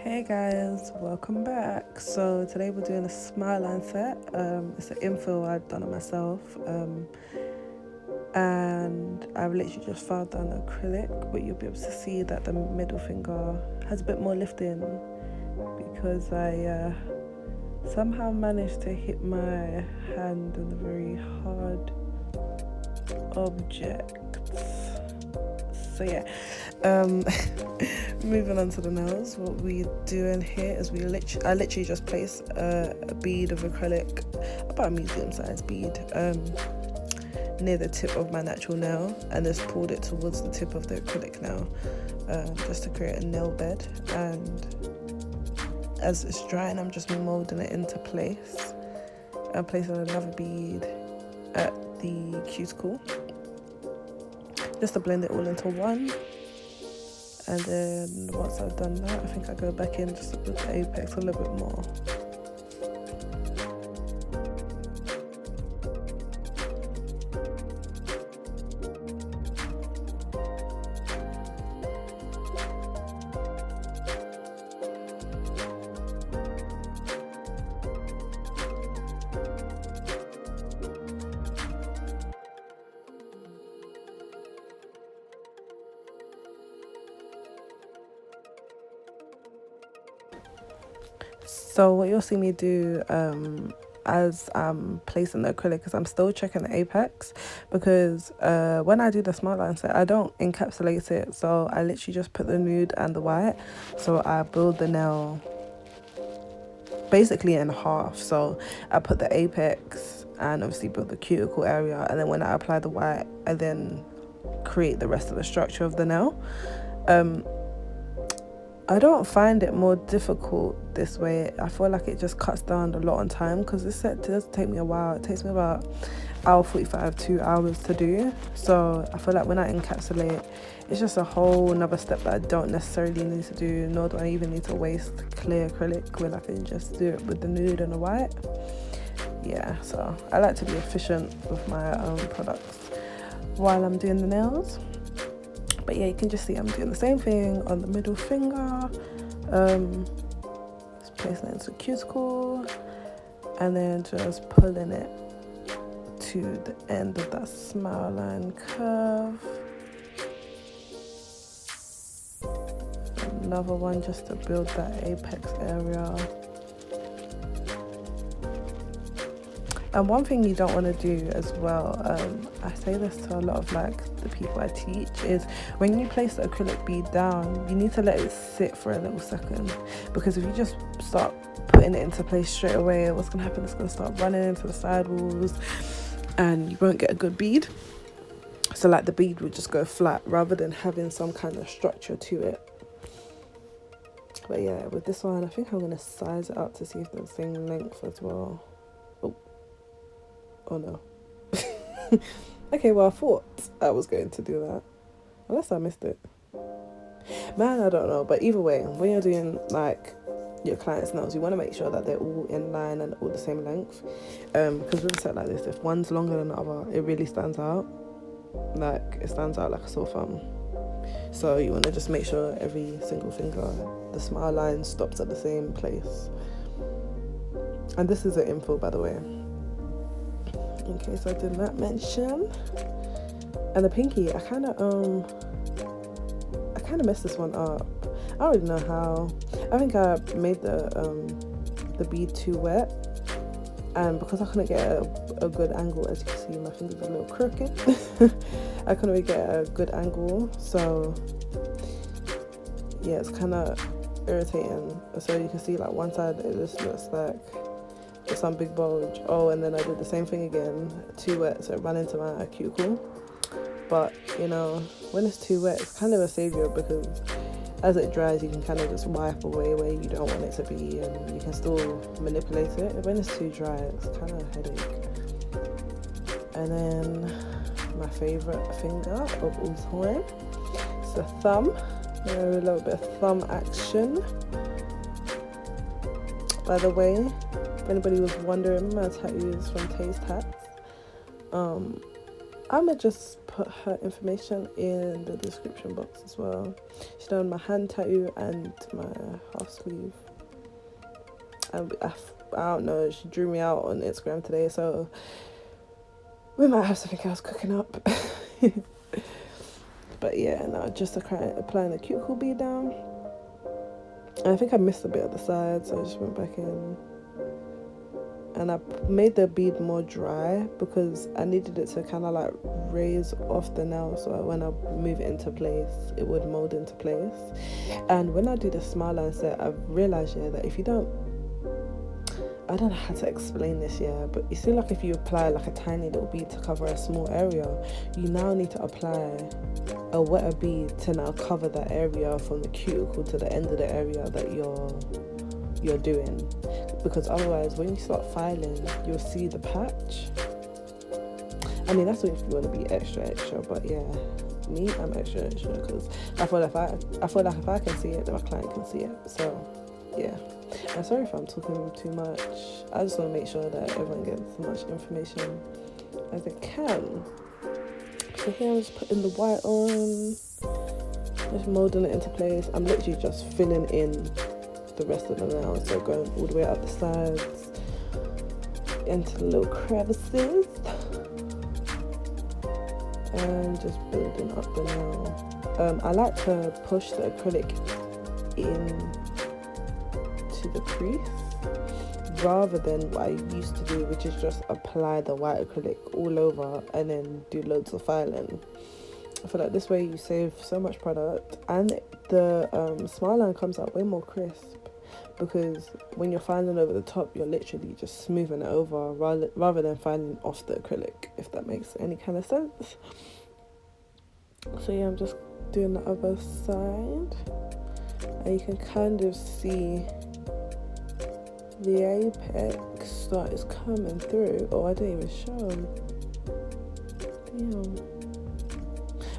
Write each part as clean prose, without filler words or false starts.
Hey guys, welcome back. So today we're doing a smile line set. It's an infill I've done it myself, and I've literally just filed down acrylic, but you'll be able to see that the middle finger has a bit more lifting because I somehow managed to hit my hand on a very hard object. So yeah, moving on to the nails. What we're doing here is I literally just place a bead of acrylic, about a medium-sized bead, near the tip of my natural nail, and just pulled it towards the tip of the acrylic nail, just to create a nail bed. And as it's drying, I'm just molding it into place. I'm placing another bead at the cuticle, just to blend it all into one. And then once I've done that, I think I go back in just to put the apex a little bit more. So what you'll see me do as I'm placing the acrylic is I'm still checking the apex, because when I do the smart line set, I don't encapsulate it. So I literally just put the nude and the white. So I build the nail basically in half. So I put the apex and obviously build the cuticle area, and then when I apply the white, I then create the rest of the structure of the nail. I don't find it more difficult this way. I feel like it just cuts down a lot on time, because this set does take me a while. It takes me about hour 45, 2 hours to do. So I feel like when I encapsulate, it's just a whole another step that I don't necessarily need to do, nor do I even need to waste clear acrylic when I can just do it with the nude and the white. Yeah, so I like to be efficient with my products while I'm doing the nails. But yeah, you can just see I'm doing the same thing on the middle finger. Just placing it into the cuticle, and then just pulling it to the end of that smile line curve. Another one just to build that apex area. And one thing you don't want to do as well, I say this to a lot of the people I teach, is when you place the acrylic bead down, you need to let it sit for a little second, because if you just start putting it into place straight away, what's going to happen is it's going to start running into the sidewalls and you won't get a good bead. So the bead would just go flat rather than having some kind of structure to it. But yeah, with this one, I think I'm going to size it up to see if they're the same length as well. Oh no. Okay, well, I thought I was going to do that, unless I missed it. Man, I don't know. But either way, when you're doing your client's nails, you want to make sure that they're all in line and all the same length. Because with a set like this, if one's longer than the other, it really stands out. It stands out like a sore thumb. So you want to just make sure every single finger, the smile line stops at the same place. And this is an infill, by the way, in case I did not mention. And the pinky, I kind of messed this one up. I don't really know how. I think I made the bead too wet, and because I couldn't get a good angle, as you can see my fingers are a little crooked, I couldn't really get a good angle. So yeah, it's kind of irritating. So you can see one side it just looks like some big bulge. Oh, and then I did the same thing again, too wet, so it ran into my cuticle. But when it's too wet, it's kind of a savior, because as it dries, you can kind of just wipe away where you don't want it to be, and you can still manipulate it. When it's too dry, it's kind of a headache. And then my favorite finger of all time, it's the thumb. A little bit of thumb action. By the way, if anybody was wondering, my tattoo is from Taste Hats. I'ma just put her information in the description box as well. She done my hand tattoo and my half sleeve. And I don't know, she drew me out on Instagram today, so we might have something else cooking up. But yeah, no, just applying the cuticle bead down. And I think I missed a bit at the side, so I just went back in. And I made the bead more dry because I needed it to kind of like raise off the nail, so when I move it into place, it would mold into place. And when I do the smile line set, I've realized, yeah, that if you don't, I don't know how to explain this, yeah, but you see, like if you apply like a tiny little bead to cover a small area, you now need to apply a wetter bead to now cover that area from the cuticle to the end of the area that you're doing, because otherwise when you start filing, you'll see the patch. I mean, that's if you want to be extra, but yeah, me, I'm extra because I feel like if I can see it, then my client can see it. So yeah, I'm sorry if I'm talking too much. I just want to make sure that everyone gets as much information as they can. So here I'm just putting the white on, just molding it into place. I'm literally just filling in the rest of the nail, so going all the way up the sides into the little crevices and just building up the nail. I like to push the acrylic in to the crease rather than what I used to do, which is just apply the white acrylic all over and then do loads of filing. I feel like this way you save so much product, and the smile line comes out way more crisp, because when you're filing over the top, you're literally just smoothing it over rather than filing off the acrylic, if that makes any kind of sense. So yeah, I'm just doing the other side, and you can kind of see the apex that is coming through. Oh, I didn't even show. Damn.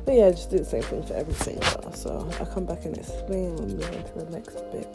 But yeah, I just do the same thing for everything though. So I'll come back and explain when we move on to the next bit.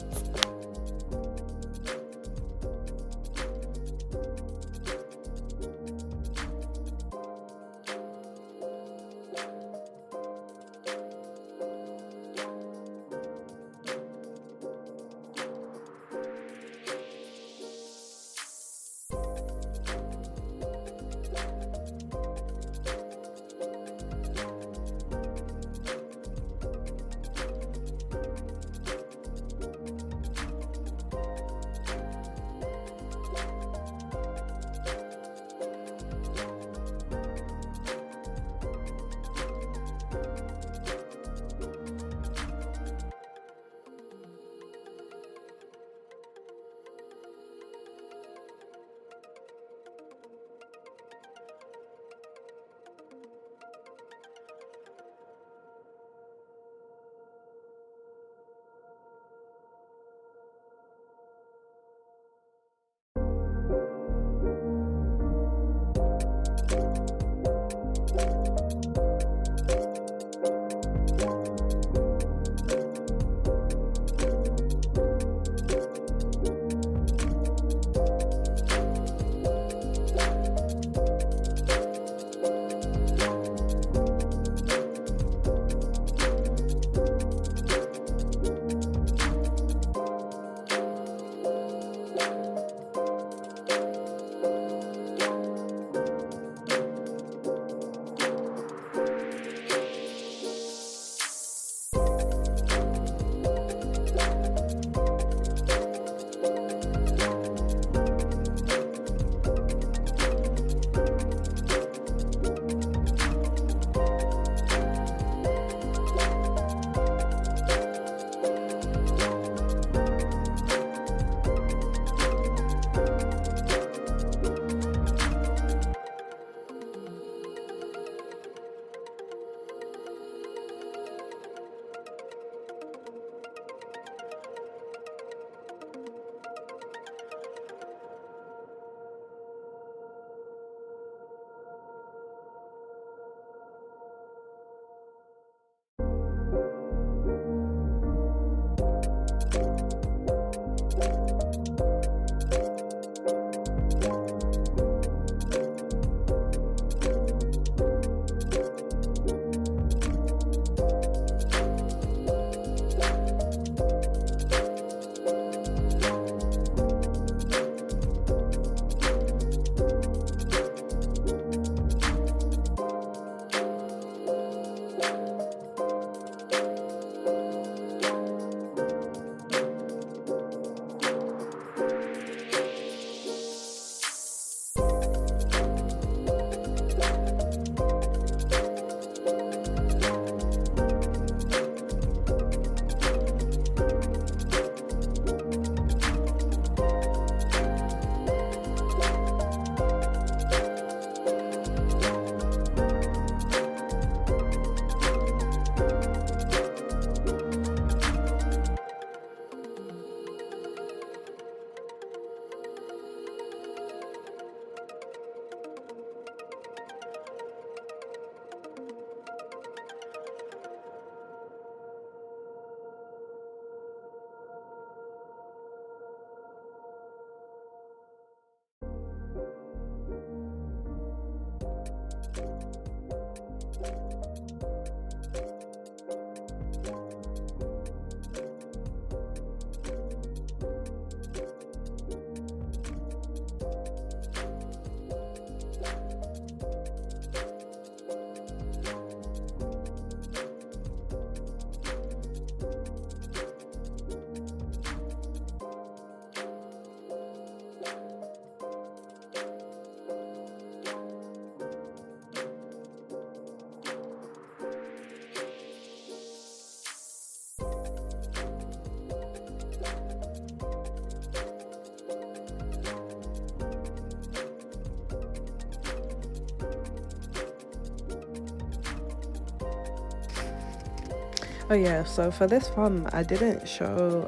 Oh yeah, so for this one I didn't show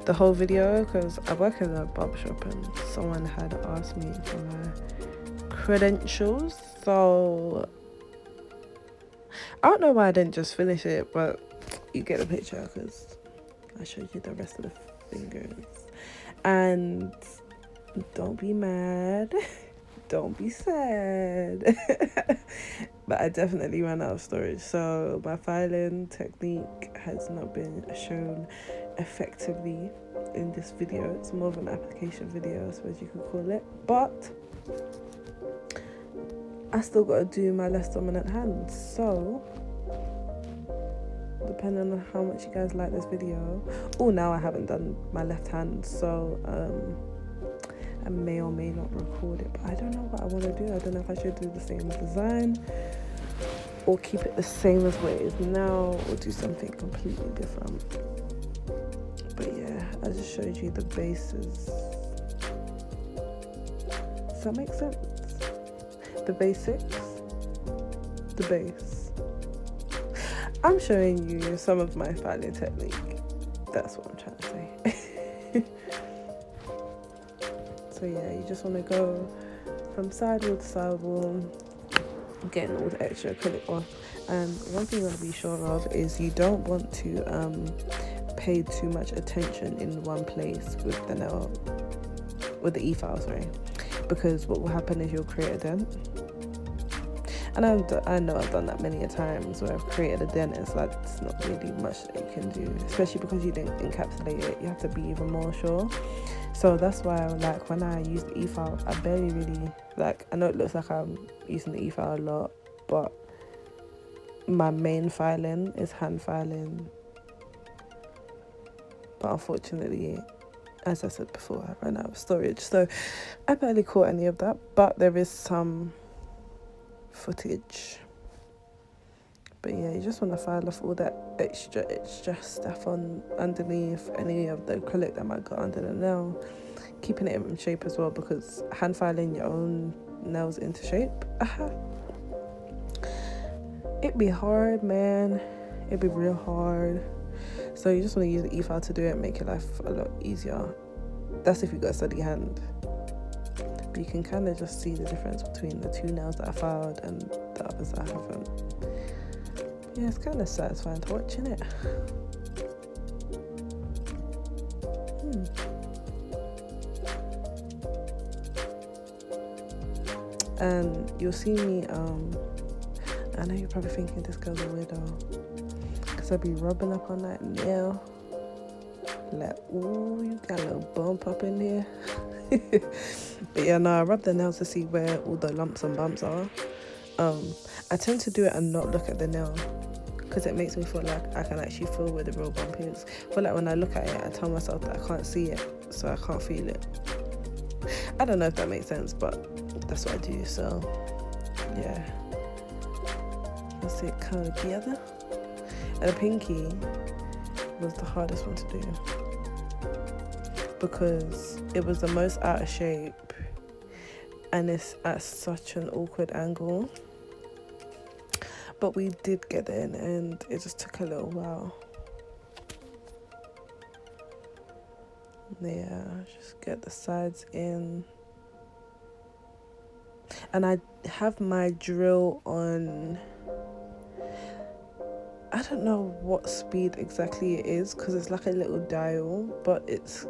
the whole video because I work in a barber shop and someone had asked me for my credentials, so I don't know why I didn't just finish it, but you get the picture because I showed you the rest of the fingers. And don't be mad, don't be sad. But I definitely ran out of storage, so my filing technique has not been shown effectively in this video. It's more of an application video, I suppose you could call it, but I still got to do my less dominant hand, so depending on how much you guys like this video. Oh, now I haven't done my left hand, so I may or may not record it, but I don't know what I want to do. I don't know if I should do the same design or keep it the same as what it is now or do something completely different. But yeah, I just showed you the bases. Does that make sense? The basics, the base. I'm showing you some of my filing technique. That's what I'm trying to say. So yeah, you just want to go from sidewall to sidewall, getting all the extra acrylic off. And one thing you want to be sure of is you don't want to pay too much attention in one place with the nail, with the e-file, sorry, because what will happen is you'll create a dent. And I know I've done that many a times where I've created a dent. It's like it's not really much that you can do, especially because you didn't encapsulate it. You have to be even more sure. So that's why, like, when I use the e-file, I barely really, like, I know it looks like I'm using the e-file a lot, but my main filing is hand filing. But unfortunately, as I said before, I ran out of storage, so I barely caught any of that, but there is some footage. But yeah, you just want to file off all that extra stuff on underneath, any of the acrylic that might go under the nail, keeping it in shape as well, because hand filing your own nails into shape, it'd be hard, man. It'd be real hard. So you just want to use the e-file to do it, make your life a lot easier. That's if you got a steady hand. But you can kind of just see the difference between the two nails that I filed and the others that I haven't. Yeah, it's kind of satisfying to watch, isn't it? And you'll see me, I know you're probably thinking this girl's a weirdo, because I'll be rubbing up on that nail. Like, ooh, you got a little bump up in here. But yeah, no, I rub the nails to see where all the lumps and bumps are. I tend to do it and not look at the nail, because it makes me feel like I can actually feel where the real bump is. I feel like when I look at it, I tell myself that I can't see it, so I can't feel it. I don't know if that makes sense, but that's what I do. So yeah, let's see it come together. And the pinky was the hardest one to do, because it was the most out of shape and it's at such an awkward angle. But we did get it in, and it just took a little while. Yeah, just get the sides in. And I have my drill on, I don't know what speed exactly it is, because it's like a little dial, but it's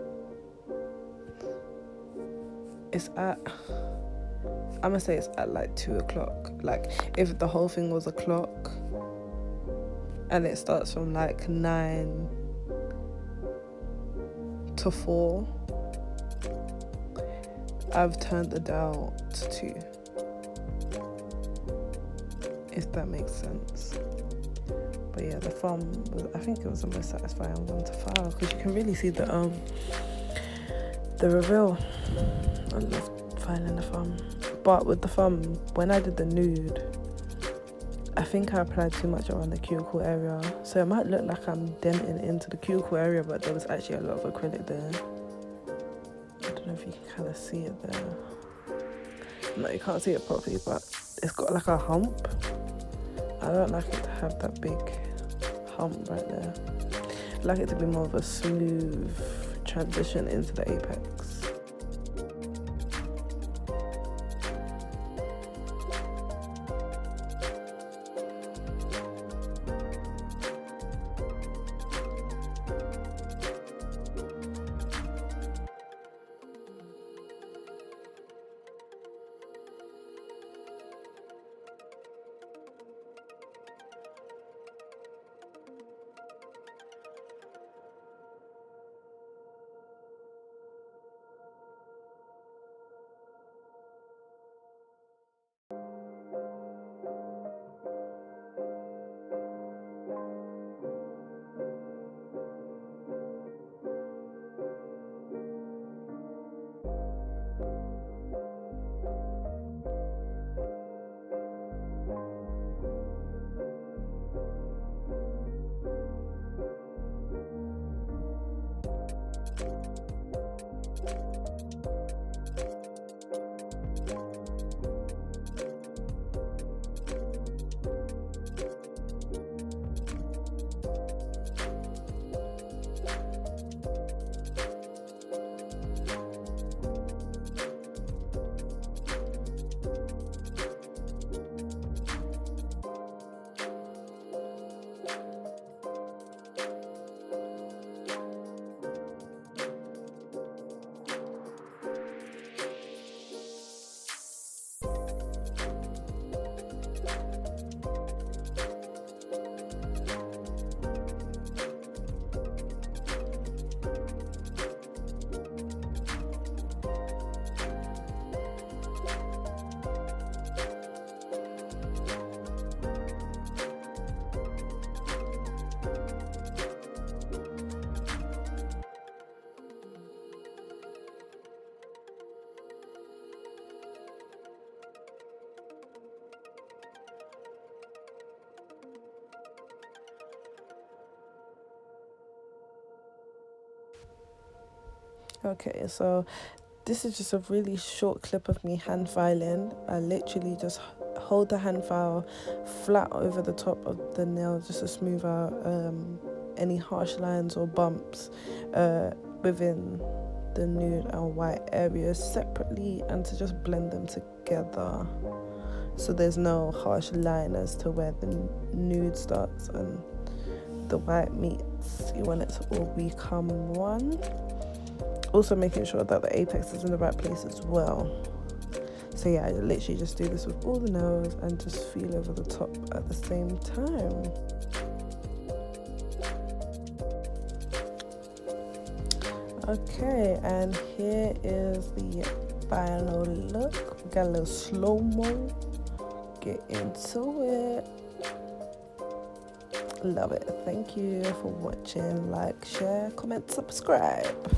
at, I'm gonna say it's at like 2 o'clock. Like, if the whole thing was a clock and it starts from like 9 to 4, I've turned the dial to 2, if that makes sense. But yeah, the thumb was, I think it was the most satisfying one to file, because you can really see the reveal. I love filing the thumb. But with the thumb, when I did the nude, I think I applied too much around the cuticle area, so it might look like I'm denting into the cuticle area, but there was actually a lot of acrylic there. I don't know if you can kind of see it there. No, you can't see it properly, but it's got like a hump. I don't like it to have that big hump right there. I'd like it to be more of a smooth transition into the apex. Okay, so this is just a really short clip of me hand filing. I literally just hold the hand file flat over the top of the nail just to smooth out any harsh lines or bumps within the nude and white areas separately, and to just blend them together so there's no harsh line as to where the nude starts and the white meets. You want it to all become one. Also making sure that the apex is in the right place as well. So yeah, I literally just do this with all the nails and just feel over the top at the same time. Okay, and here is the final look. We got a little slow-mo. Get into it. Love it. Thank you for watching. Like, share, comment, subscribe.